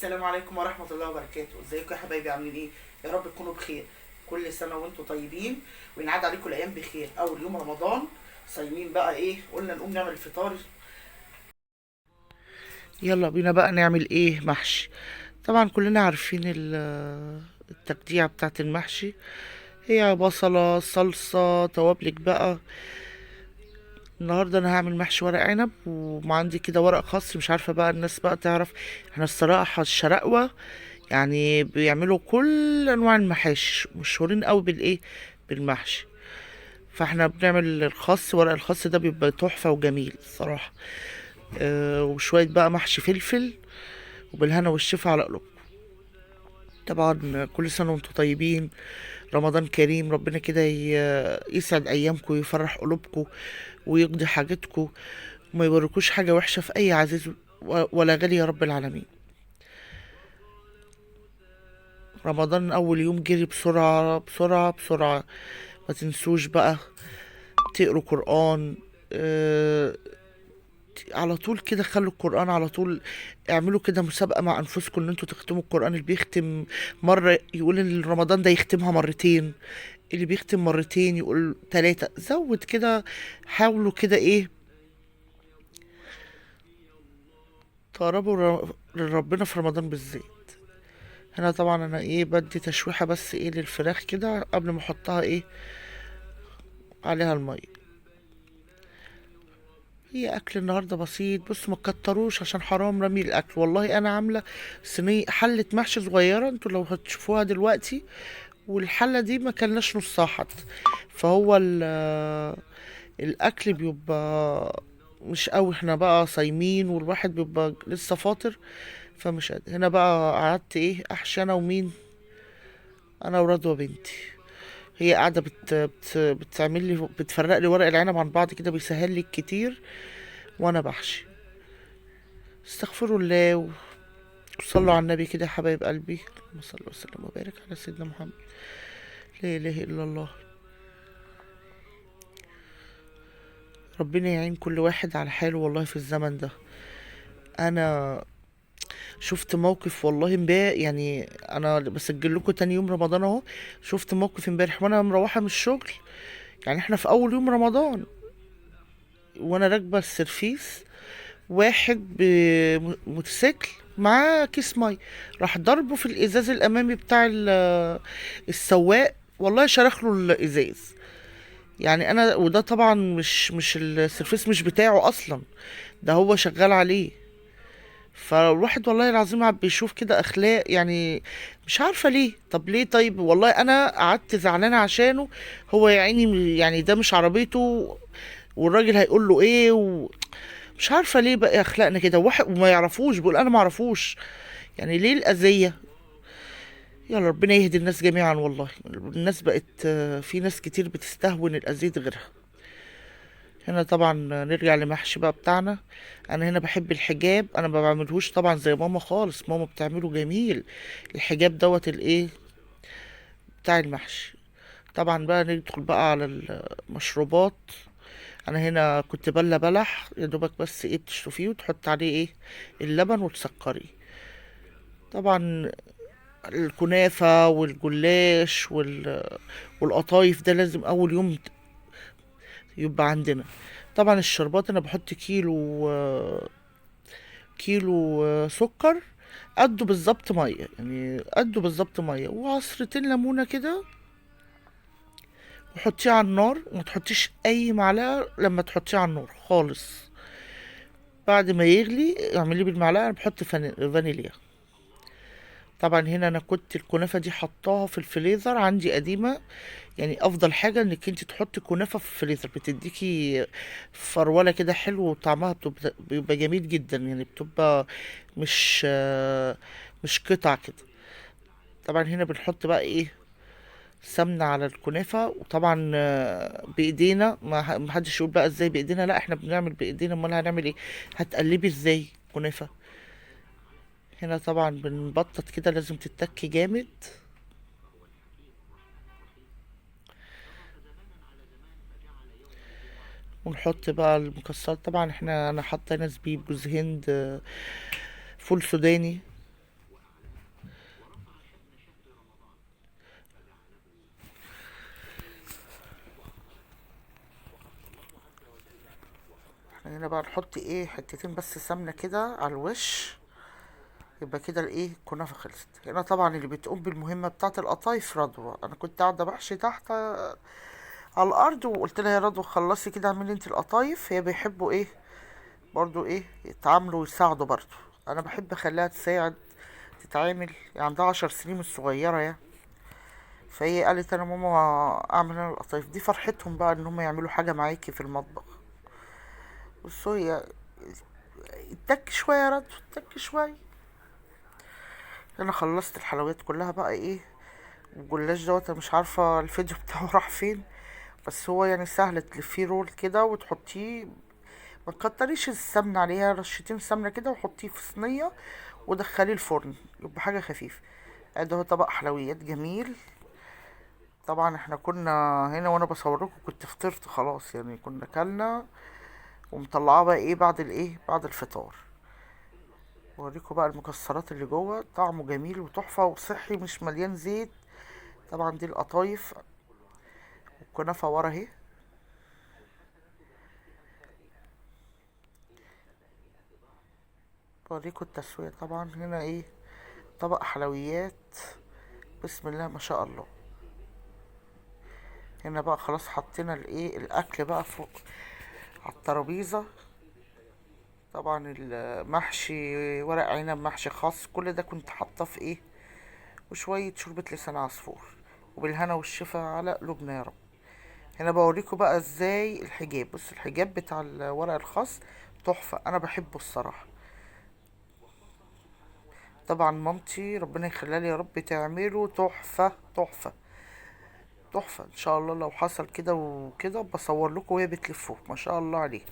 السلام عليكم ورحمة الله وبركاته. ازيكم يا حبايبي؟ عاملين ايه؟ يا رب تكونوا بخير. كل سنة وانتم طيبين وينعاد عليكم الأيام بخير. أول يوم رمضان صايمين بقى ايه؟ قلنا نقوم نعمل الفطار. يلا بينا بقى نعمل ايه؟ محشي. طبعا كلنا عارفين التقديعة بتاعت المحشي. هي بصلة، صلصة، توابلك بقى. النهارده انا هعمل محشي ورق عنب، وعندي كده ورق خاص. مش عارفه بقى الناس بقى تعرف. احنا الصراحه الشراقوه يعني بيعملوا كل انواع المحاشي، مشهورين قوي بالايه، بالمحشي. فاحنا بنعمل الخاص، ورق الخاص ده بيبقى تحفه وجميل الصراحه. وشويه بقى محشي فلفل، وبالهنا والشفا على قلوب. طبعا كل سنه وانتم طيبين. رمضان كريم، ربنا كده يسعد ايامكم ويفرح قلوبكم ويقضي حاجتكم، وما يوريكوش حاجة وحشة في أي عزيز ولا غالي يا رب العالمين. رمضان أول يوم جري بسرعة بسرعة بسرعة. ما تنسوش بقى تقروا قرآن. آه، على طول كده خلوا القرآن على طول. اعملوا كده مسابقة مع أنفسكم إن انتوا تختموا القرآن. اللي بيختم مرة يقول إن رمضان ده يختمها مرتين، اللي بيختم مرتين يقول تلاتة. زود كده. حاولوا كده ايه، تقربوا لربنا في رمضان بالذات. هنا طبعا انا ايه بدي تشويحة بس ايه للفراخ كده قبل ما احطها ايه عليها المية. هي اكل النهارده بسيط. بص ما تكتروش عشان حرام رمي الاكل. والله انا عامله صينيه حله محشي صغيره، انتوا لو هتشوفوها دلوقتي، والحله دي ما كلناش نصها حتى. فهو الاكل بيبقى مش قوي. احنا بقى صايمين والواحد بيبقى لسه فاطر، فمش قادر. هنا بقى قعدت ايه احشي انا ومين، انا ورضوى بنتي. هي قاعدة بتعمل لي، بتفرق لي ورق العنب عن بعض كده، بيسهل لي كتير وانا بحشي. استغفروا الله وصلوا على النبي كده يا حبايب قلبي. اللهم صل وسلم وبارك على سيدنا محمد. لا اله الا الله. ربنا يعين كل واحد على حاله والله في الزمن ده. انا شفت موقف والله امبارح، يعني انا بسجل لكم تاني يوم رمضان اهو. شفت موقف امبارح وانا مروحه من الشغل. يعني احنا في اول يوم رمضان، وانا راكبه السرفيس، واحد بموتوسيكل معاه كيس مي، راح ضربه في الازاز الامامي بتاع السواق. والله شرخ له الازاز. يعني انا، وده طبعا مش السرفيس مش بتاعه اصلا، ده هو شغال عليه. فالواحد والله العظيم عم بيشوف كده اخلاق يعني. مش عارفه ليه. طب ليه؟ طيب والله انا قعدت زعلانه عشانه. هو يا عيني يعني ده مش عربيته، والراجل هيقول له ايه مش عارفه ليه بقى اخلاقنا كده. واحد وما يعرفوش بيقول انا ما اعرفوش. يعني ليه الاذيه؟ يلا ربنا يهدي الناس جميعا. والله الناس بقت في ناس كتير بتستهون الاذيه غيرها. هنا طبعا نرجع لمحشي بقى بتاعنا. انا هنا بحب الحجاب. انا ما بعملهوش طبعا زي ماما خالص. ماما بتعمله جميل. الحجاب دوت الايه بتاع المحشي. طبعا بقى ندخل بقى على المشروبات. انا هنا كنت بلح يا دوبك، بس ايه بتشطفيه وتحط عليه ايه اللبن وتسكريه. طبعا الكنافة والجلاش والقطايف ده لازم اول يوم يبقى عندنا. طبعا الشربات انا بحط كيلو سكر قده بالظبط ميه، يعني قده بالظبط ميه وعصرتين ليمونه كده، وحطيه على النار. وما تحطيش اي معلقه لما تحطيه على النار خالص. بعد ما يغلي اعمليه بالمعلقه. انا بحط فانيليا. طبعا هنا انا كنت الكنافه دي حطاها في الفريزر عندي قديمه. يعني افضل حاجه انك انت تحطي كنافه في الفريزر، بتديكي فروله كده حلو، وطعمها بيبقى جميل جدا. يعني بتبقى مش مش قطع كده. طبعا هنا بنحط بقى ايه سمنه على الكنافه. وطبعا بايدينا. ما حدش يقول بقى ازاي بايدينا، لا احنا بنعمل بايدينا. امال هنعمل ايه؟ هتقلبي ازاي كنافه؟ هنا طبعا بنبطط كده، لازم تتك جامد. ونحط بقى المكسرات. طبعا انا حاطه هنا زبيب، جوز هند، فول سوداني. هنا بقى نحط ايه حتتين بس سمنة كده على الوش، يبقى كده الايه كنافة خلصت. هنا طبعا اللي بتقوم بالمهمة بتاعة القطايف رضوى. انا كنت قاعدة بحشي تحت على الارض، وقلت لها يا رضوى خلصي كده اعملي انت القطايف. هي بيحبوا ايه برضو ايه يتعاملوا ويساعدوا برضو. انا بحب اخليها تساعد تتعامل، يعني عندها 10 سنين مش صغيرة يعني. فهي قالت انا ماما اعمل انا القطايف دي. فرحتهم بقى ان هم يعملوا حاجة معاكي في المطبخ. بصوا هي اتك شوية يا رضوى، اتك شوية. انا خلصت الحلويات كلها بقى ايه. والجلاش دوت أنا مش عارفة الفيديو بتاعه راح فين. بس هو يعني سهل تلفيه رول كده وتحطيه. ما تكتريش السمنة عليها، رشتين سمنة كده وحطيه في صينية ودخليه الفرن يبقى حاجة خفيفة. ادي هو طبق حلويات جميل. طبعا احنا كنا هنا وانا بصوركم كنت فطرت خلاص، يعني كنا كلنا ومطلعاه بقى ايه بعد الايه بعد الفطار. اوريكم بقى المكسرات اللي جوه، طعمه جميل وتحفة وصحي مش مليان زيت. طبعا دي القطايف والكنافة ورا اهي. بوريكم التسوية. طبعا هنا ايه طبق حلويات، بسم الله ما شاء الله. هنا بقى خلاص حطينا الايه الاكل بقى فوق على الترابيزة. طبعا المحشي ورق عنب، محشي خاص، كل ده كنت حاطاه في ايه وشوية شوربة لسان عصفور. وبالهنا والشفا على قلوبنا يا رب. هنا بوريكم بقى ازاي الحجاب. بص الحجاب بتاع الورق الخاص تحفة، انا بحبه الصراحة. طبعا مامتي ربنا يخليها لي يا رب تعمله تحفة تحفة تحفة ان شاء الله. لو حصل كده وكده بصور لكم وهي بتلفه ما شاء الله عليه.